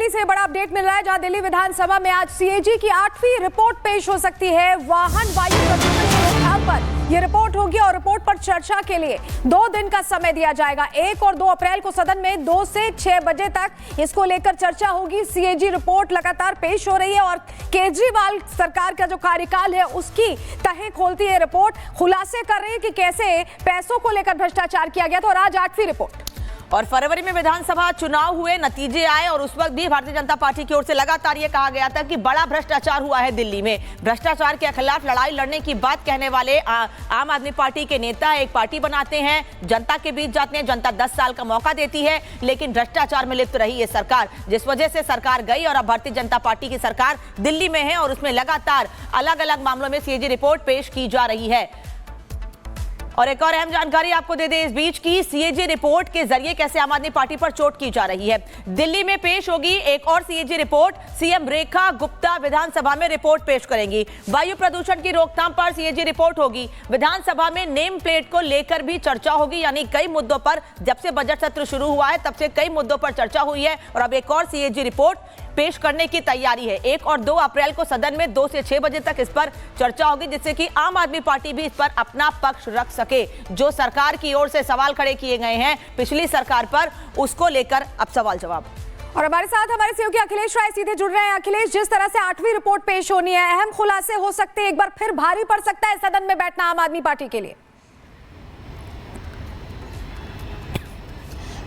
से बड़ा अपडेट मिल रहा है, जहां दिल्ली विधानसभा में आज सीएजी की 8वीं रिपोर्ट पेश हो सकती है। वाहन वायु प्रदूषण की रोकथाम पर यह रिपोर्ट होगी और रिपोर्ट पर चर्चा के लिए 2 दिन का समय दिया जाएगा। 1 और 2 अप्रैल को सदन में 2 से 6 बजे तक इसको लेकर चर्चा होगी। सीएजी रिपोर्ट लगातार पेश हो रही है और केजरीवाल सरकार का जो कार्यकाल है उसकी तहें खोलती है रिपोर्ट, खुलासे कर रही है कि कैसे पैसों को लेकर भ्रष्टाचार किया गया था। और आज 8वीं रिपोर्ट। और फरवरी में विधानसभा चुनाव हुए, नतीजे आए और उस वक्त भी भारतीय जनता पार्टी की ओर से लगातार ये कहा गया था कि बड़ा भ्रष्टाचार हुआ है दिल्ली में। भ्रष्टाचार के खिलाफ लड़ाई लड़ने की बात कहने वाले आम आदमी पार्टी के नेता एक पार्टी बनाते हैं, जनता के बीच जाते हैं, जनता 10 साल का मौका देती है, लेकिन भ्रष्टाचार में लिप्त रही है सरकार, जिस वजह से सरकार गई और अब भारतीय जनता पार्टी की सरकार दिल्ली में है और उसमें लगातार अलग अलग मामलों में सीएजी रिपोर्ट पेश की जा रही है। और एक और अहम जानकारी आपको दे दें इस बीच की, सीएजी रिपोर्ट के जरिए कैसे आम आदमी पार्टी पर चोट की जा रही है। दिल्ली में पेश होगी एक और CAG report, CM Rekha Gupta विधानसभा में रिपोर्ट पेश करेंगी। वायु प्रदूषण की रोकथाम पर सीएजी रिपोर्ट होगी। विधानसभा में नेम प्लेट को लेकर भी चर्चा होगी, यानी कई मुद्दों पर जब से बजट सत्र शुरू हुआ है तब से कई मुद्दों पर चर्चा हुई है और अब एक और सीएजी रिपोर्ट पेश करने की तैयारी है। 1 और 2 अप्रैल को सदन में 2 से 6 बजे तक इस पर चर्चा होगी, जिससे कि आम आदमी पार्टी भी इस पर अपना पक्ष रख सके। जो सरकार की ओर से सवाल खड़े किए गए हैं पिछली सरकार पर, उसको लेकर अब सवाल जवाब। और हमारे साथ हमारे सहयोगी अखिलेश राय सीधे जुड़ रहे हैं। अखिलेश, जिस तरह से 8वीं रिपोर्ट पेश होनी है, अहम खुलासे हो सकते हैं, एक बार फिर भारी पड़ सकता है सदन में बैठना आम आदमी पार्टी के लिए।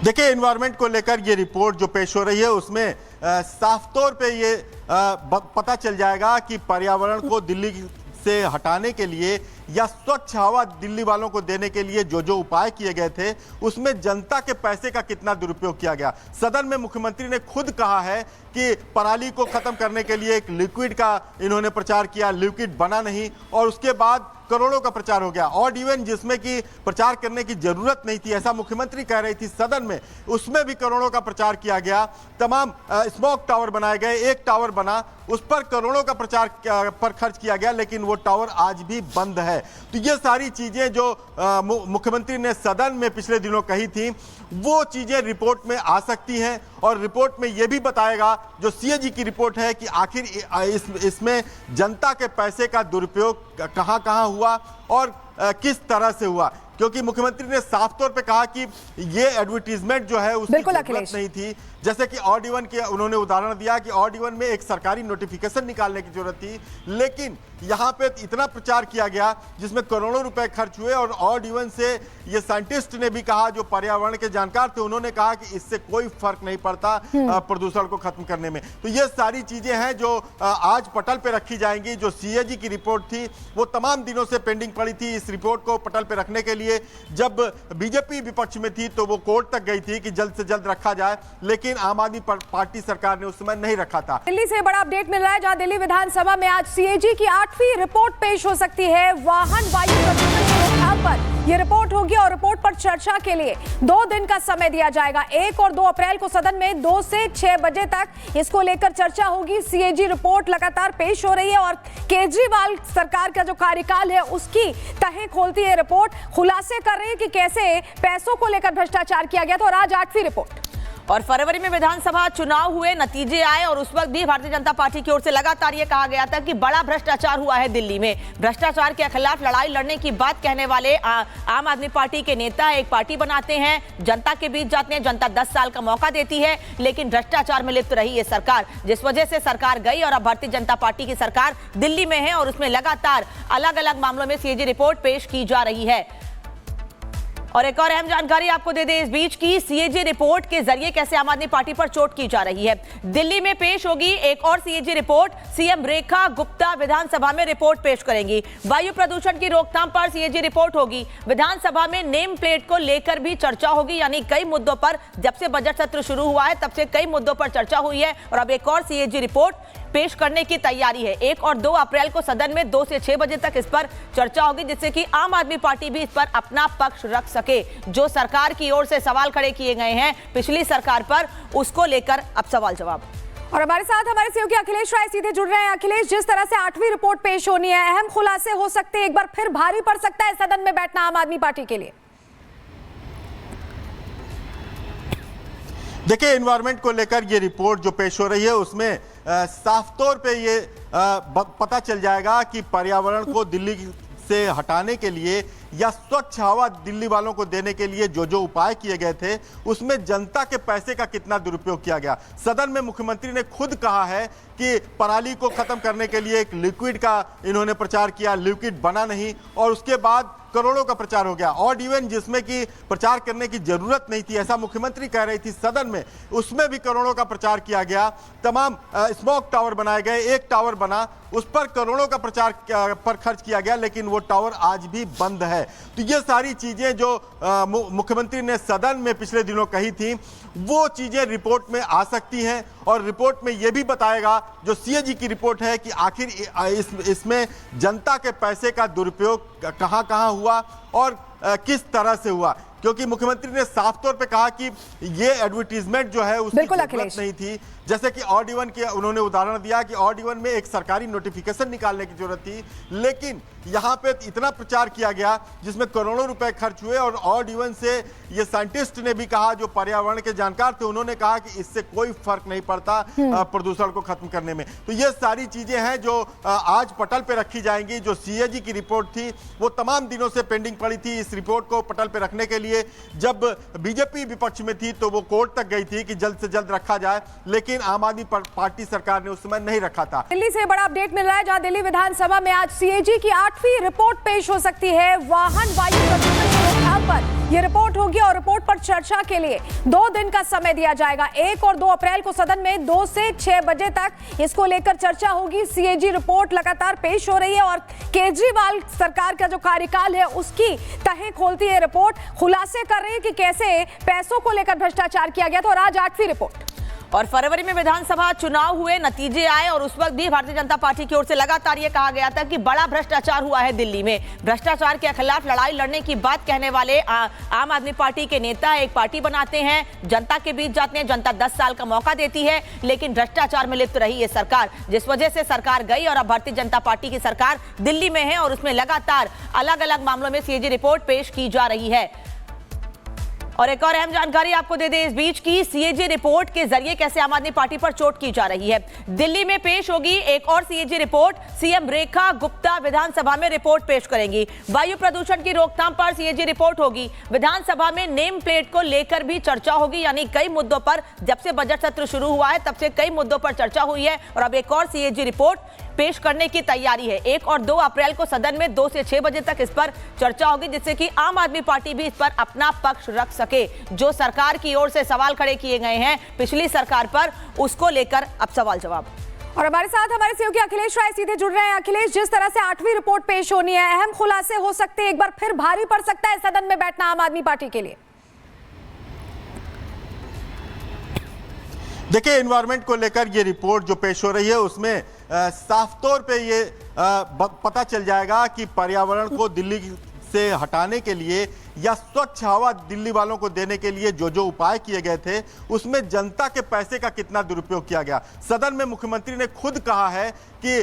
देखिए, एनवायरमेंट को लेकर ये रिपोर्ट जो पेश हो रही है उसमें साफ तौर पे ये पता चल जाएगा कि पर्यावरण को दिल्ली से हटाने के लिए या स्वच्छ हवा दिल्ली वालों को देने के लिए जो जो उपाय किए गए थे उसमें जनता के पैसे का कितना दुरुपयोग किया गया। सदन में मुख्यमंत्री ने खुद कहा है कि पराली को खत्म करने के लिए एक लिक्विड का इन्होंने प्रचार किया, लिक्विड बना नहीं और उसके बाद करोड़ों का प्रचार हो गया। ऑड इवन जिसमें कि प्रचार करने की जरूरत नहीं थी, ऐसा मुख्यमंत्री कह रही थी सदन में, उसमें भी करोड़ों का प्रचार किया गया। तमाम स्मोक टावर बनाए गए, एक टावर बना, उस पर करोड़ों का प्रचार पर खर्च किया गया, लेकिन वो टावर आज भी बंद है। तो ये सारी चीजें जो मुख्यमंत्री ने सदन में पिछले दिनों कही थी वो चीजें रिपोर्ट में आ सकती हैं और रिपोर्ट में यह भी बताएगा जो सीएजी की रिपोर्ट है कि आखिर इसमें जनता के पैसे का दुरुपयोग कहां हुआ और किस तरह से हुआ, क्योंकि मुख्यमंत्री ने साफ तौर पे कहा कि ये एडवर्टीजमेंट जो है उसकी जरूरत नहीं थी। जैसे कि ऑड इवन के उन्होंने उदाहरण दिया कि ऑड इवन में एक सरकारी नोटिफिकेशन निकालने की जरूरत थी, लेकिन यहाँ पे इतना प्रचार किया गया जिसमें करोड़ों रुपए खर्च हुए और ऑड इवन से ये साइंटिस्ट ने भी कहा, जो पर्यावरण के जानकार थे उन्होंने कहा कि इससे कोई फर्क नहीं पड़ता प्रदूषण को खत्म करने में। तो ये सारी चीजें हैं जो आज पटल पे रखी जाएंगी। जो सीएजी की रिपोर्ट थी वो तमाम दिनों से पेंडिंग पड़ी थी। इस रिपोर्ट को पटल पे रखने के लिए जब बीजेपी विपक्ष में थी तो वो कोर्ट तक गई थी कि जल्द से जल्द रखा जाए, लेकिन आम आदमी पार्टी सरकार ने उस समय नहीं रखा था। दिल्ली से बड़ा अपडेट मिल रहा है, जहां दिल्ली विधानसभा में आज सीएजी की 8वीं रिपोर्ट पेश हो सकती है। वाहन वायु प्रदूषण की रोकथाम पर यह रिपोर्ट होगी और रिपोर्ट पर चर्चा के लिए 2 दिन का समय दिया जाएगा। 1 और 2 अप्रैल को सदन में 2 से 6 बजे तक इसको लेकर चर्चा होगी। सीएजी रिपोर्ट लगातार पेश हो रही है और केजरीवाल सरकार का जो कार्यकाल है उसकी तहें खोलती है रिपोर्ट, खुलासे कर रही है कि कैसे पैसों को लेकर भ्रष्टाचार किया गया था। और आज 8वीं रिपोर्ट। और फरवरी में विधानसभा चुनाव हुए, नतीजे आए और उस वक्त भी भारतीय जनता पार्टी की ओर से लगातार ये कहा गया था कि बड़ा भ्रष्टाचार हुआ है दिल्ली में। भ्रष्टाचार के खिलाफ लड़ाई लड़ने की बात कहने वाले आम आदमी पार्टी के नेता एक पार्टी बनाते हैं, जनता के बीच जाते हैं, जनता 10 साल का मौका देती है, लेकिन भ्रष्टाचार में लिप्त रही है सरकार, जिस वजह से सरकार गई और अब भारतीय जनता पार्टी की सरकार दिल्ली में है और उसमें लगातार अलग अलग मामलों में सीएजी रिपोर्ट पेश की जा रही है। और एक और अहम जानकारी आपको दे दें इस बीच की, सीएजी रिपोर्ट के जरिए कैसे आम आदमी पार्टी पर चोट की जा रही है। दिल्ली में पेश होगी एक और CAG report, CM Rekha Gupta विधानसभा में रिपोर्ट पेश करेंगी। वायु प्रदूषण की रोकथाम पर सीएजी रिपोर्ट होगी। विधानसभा में नेम प्लेट को लेकर भी चर्चा होगी, यानी कई मुद्दों पर जब से बजट सत्र शुरू हुआ है तब से कई मुद्दों पर चर्चा हुई है और अब एक और सीएजी रिपोर्ट पेश करने की तैयारी है। 1 और 2 अप्रैल को सदन में 2 से 6 बजे तक इस पर चर्चा होगी, जिससे कि आम आदमी पार्टी भी इस पर अपना पक्ष रख सके। जो सरकार की ओर से सवाल खड़े किए गए हैं पिछली सरकार पर, उसको लेकर अब सवाल जवाब। और हमारे साथ हमारे सहयोगी अखिलेश राय सीधे जुड़ रहे हैं। अखिलेश, जिस तरह से 8वीं रिपोर्ट पेश होनी है, अहम खुलासे हो सकते हैं, एक बार फिर भारी पड़ सकता है सदन में बैठना आम आदमी पार्टी के लिए। देखिए, एनवायरनमेंट को लेकर ये रिपोर्ट जो पेश हो रही है उसमें साफ तौर पे ये पता चल जाएगा कि पर्यावरण को दिल्ली से हटाने के लिए या स्वच्छ हवा दिल्ली वालों को देने के लिए जो जो उपाय किए गए थे उसमें जनता के पैसे का कितना दुरुपयोग किया गया। सदन में मुख्यमंत्री ने खुद कहा है कि पराली को खत्म करने के लिए एक लिक्विड का इन्होंने प्रचार किया, लिक्विड बना नहीं, और उसके बाद करोड़ों का प्रचार हो गया। ऑड इवन जिसमें कि प्रचार करने की जरूरत नहीं थी, ऐसा मुख्यमंत्री कह रही थी सदन में, उसमें भी करोड़ों का प्रचार किया गया। तमाम स्मोक टावर बनाए गए, एक टावर बना, उस पर करोड़ों का प्रचार पर खर्च किया गया, लेकिन वो टावर आज भी बंद है। तो ये सारी चीजें जो मुख्यमंत्री ने सदन में पिछले दिनों कही थी वो चीजें रिपोर्ट में आ सकती हैं, और रिपोर्ट में ये भी बताएगा जो सीएजी की रिपोर्ट है कि आखिर इसमें जनता के पैसे का दुरुपयोग कहां कहां हुआ और किस तरह से हुआ। क्योंकि मुख्यमंत्री ने साफ तौर पे कहा कि ये एडवर्टीजमेंट जो है उसकी जरूरत नहीं थी। जैसे कि ऑड इवन के उन्होंने उदाहरण दिया कि ऑड इवन में एक सरकारी नोटिफिकेशन निकालने की जरूरत थी, लेकिन यहाँ पे इतना प्रचार किया गया जिसमें करोड़ों रुपए खर्च हुए। और ऑड इवन से ये साइंटिस्ट ने भी कहा, जो पर्यावरण के जानकार थे, उन्होंने कहा कि इससे कोई फर्क नहीं पड़ता प्रदूषण को खत्म करने में। तो ये सारी चीजें हैं जो आज पटल पे रखी जाएंगी। जो सीएजी की रिपोर्ट थी वो तमाम दिनों से पेंडिंग पड़ी थी। इस रिपोर्ट को पटल पे रखने के लिए जब बीजेपी विपक्ष में थी तो वो कोर्ट तक गई थी कि जल्द से जल्द रखा जाए, लेकिन आम आदमी पार्टी सरकार ने उस समय नहीं रखा था। दिल्ली से बड़ा अपडेट मिल रहा है, जहां दिल्ली विधानसभा में आज सीएजी की 8वीं रिपोर्ट पेश हो सकती है वाहन वायु प्रदूषण की रोकथाम पर। यह रिपोर्ट होगी और रिपोर्ट पर चर्चा के लिए 2 दिन का समय दिया जाएगा। 1 और 2 अप्रैल को सदन में 2 से 6 बजे तक इसको लेकर चर्चा होगी। सीएजी रिपोर्ट लगातार पेश हो रही है और केजरीवाल सरकार का जो कार्यकाल है उसकी तहें खोलती है रिपोर्ट, खुलासे कर रही है कि कैसे पैसों को लेकर भ्रष्टाचार किया गया था। और आज 8वीं रिपोर्ट। और फरवरी में विधानसभा चुनाव हुए, नतीजे आए और उस वक्त भी भारतीय जनता पार्टी की ओर से लगातार ये कहा गया था कि बड़ा भ्रष्टाचार हुआ है दिल्ली में। भ्रष्टाचार के खिलाफ लड़ाई लड़ने की बात कहने वाले आम आदमी पार्टी के नेता एक पार्टी बनाते हैं, जनता के बीच जाते हैं, जनता 10 साल का मौका देती है, लेकिन भ्रष्टाचार में लिप्त रही है सरकार, जिस वजह से सरकार गई और अब भारतीय जनता पार्टी की सरकार दिल्ली में है और उसमें लगातार अलग अलग मामलों में सीएजी रिपोर्ट पेश की जा रही है। और एक और अहम जानकारी आपको दे दें इस बीच की, सीएजी रिपोर्ट के जरिए कैसे आम आदमी पार्टी पर चोट की जा रही है। दिल्ली में पेश होगी एक और CAG report, CM Rekha Gupta विधानसभा में रिपोर्ट पेश करेंगी। वायु प्रदूषण की रोकथाम पर सीएजी रिपोर्ट होगी। विधानसभा में नेम प्लेट को लेकर भी चर्चा होगी, यानी कई मुद्दों पर जब से बजट सत्र शुरू हुआ है तब से कई मुद्दों पर चर्चा हुई है और अब एक और सीएजी रिपोर्ट पेश करने की तैयारी है। 1 और 2 अप्रैल को सदन में 2 से 6 बजे तक इस पर चर्चा होगी, जिससे कि आम आदमी पार्टी भी इस पर अपना पक्ष रख सके। जो सरकार की ओर से सवाल खड़े किए गए हैं पिछली सरकार पर, उसको लेकर अब सवाल जवाब। और हमारे साथ हमारे सहयोगी अखिलेश राय सीधे जुड़ रहे हैं। अखिलेश, जिस तरह से 8वीं रिपोर्ट पेश होनी है, अहम खुलासे हो सकते हैं, एक बार फिर भारी पड़ सकता है सदन में बैठना आम आदमी पार्टी के लिए। देखिए, एनवायरनमेंट को लेकर ये रिपोर्ट जो पेश हो रही है उसमें साफ तौर पे ये पता चल जाएगा कि पर्यावरण को दिल्ली से हटाने के लिए या स्वच्छ हवा दिल्ली वालों को देने के लिए जो जो उपाय किए गए थे उसमें जनता के पैसे का कितना दुरुपयोग किया गया। सदन में मुख्यमंत्री ने खुद कहा है कि